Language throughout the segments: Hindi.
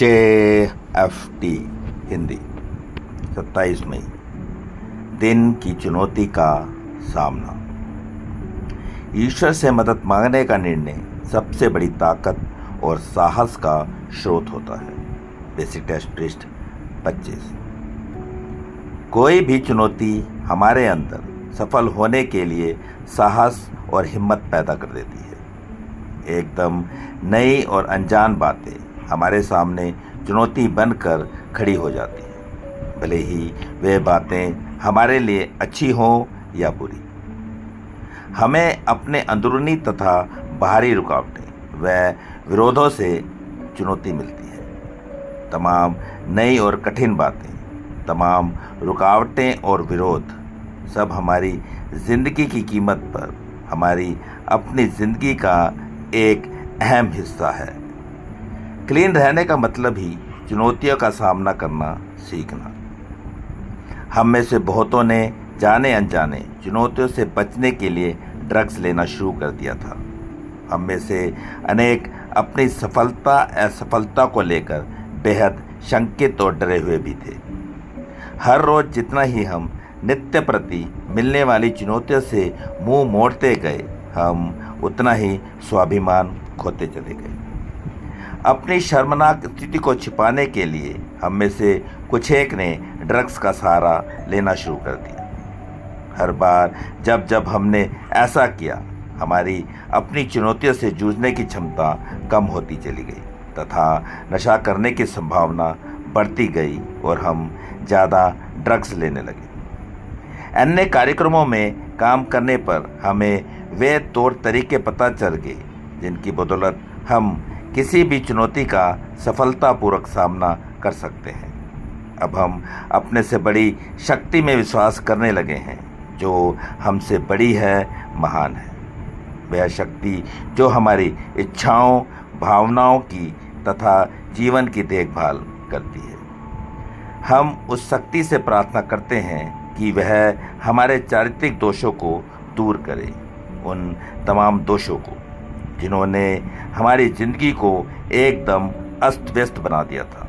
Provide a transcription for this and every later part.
HAFT हिंदी 27 मई दिन की चुनौती का सामना। ईश्वर से मदद मांगने का निर्णय सबसे बड़ी ताकत और साहस का स्रोत होता है। बेसिक टेस्ट पृष्ठ 25। कोई भी चुनौती हमारे अंदर सफल होने के लिए साहस और हिम्मत पैदा कर देती है। एकदम नई और अनजान बातें हमारे सामने चुनौती बनकर खड़ी हो जाती है, भले ही वे बातें हमारे लिए अच्छी हों या बुरी। हमें अपने अंदरूनी तथा बाहरी रुकावटें व विरोधों से चुनौती मिलती है। तमाम नई और कठिन बातें, तमाम रुकावटें और विरोध सब हमारी ज़िंदगी की कीमत पर हमारी अपनी ज़िंदगी का एक अहम हिस्सा है। क्लीन रहने का मतलब ही चुनौतियों का सामना करना सीखना। हम में से बहुतों ने जाने अनजाने चुनौतियों से बचने के लिए ड्रग्स लेना शुरू कर दिया था। हम में से अनेक अपनी सफलता असफलता को लेकर बेहद शंकित और डरे हुए भी थे। हर रोज़ जितना ही हम नित्य प्रति मिलने वाली चुनौतियों से मुंह मोड़ते गए, हम उतना ही स्वाभिमान खोते चले गए। अपनी शर्मनाक स्थिति को छिपाने के लिए हम में से कुछ एक ने ड्रग्स का सहारा लेना शुरू कर दिया। हर बार जब जब हमने ऐसा किया, हमारी अपनी चुनौतियों से जूझने की क्षमता कम होती चली गई तथा नशा करने की संभावना बढ़ती गई और हम ज़्यादा ड्रग्स लेने लगे। अन्य कार्यक्रमों में काम करने पर हमें वे तौर तरीके पता चल गए जिनकी बदौलत हम किसी भी चुनौती का सफलतापूर्वक सामना कर सकते हैं। अब हम अपने से बड़ी शक्ति में विश्वास करने लगे हैं, जो हमसे बड़ी है, महान है। वह शक्ति जो हमारी इच्छाओं, भावनाओं की तथा जीवन की देखभाल करती है। हम उस शक्ति से प्रार्थना करते हैं कि वह हमारे चारित्रिक दोषों को दूर करे, उन तमाम दोषों को जिन्होंने हमारी ज़िंदगी को एकदम अस्त व्यस्त बना दिया था।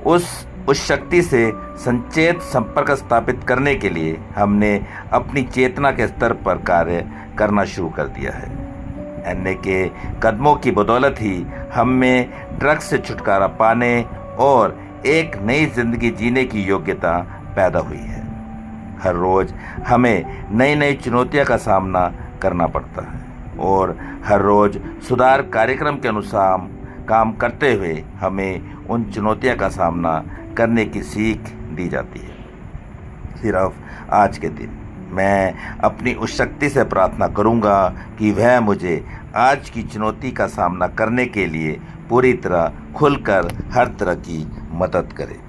उस शक्ति से संचेत संपर्क स्थापित करने के लिए हमने अपनी चेतना के स्तर पर कार्य करना शुरू कर दिया है। अन्य के कदमों की बदौलत ही हम में ड्रग्स से छुटकारा पाने और एक नई जिंदगी जीने की योग्यता पैदा हुई है। हर रोज़ हमें नई नई चुनौतियों का सामना करना पड़ता है और हर रोज़ सुधार कार्यक्रम के अनुसार काम करते हुए हमें उन चुनौतियों का सामना करने की सीख दी जाती है। सिर्फ आज के दिन मैं अपनी उस शक्ति से प्रार्थना करूंगा कि वह मुझे आज की चुनौती का सामना करने के लिए पूरी तरह खुलकर हर तरह की मदद करे।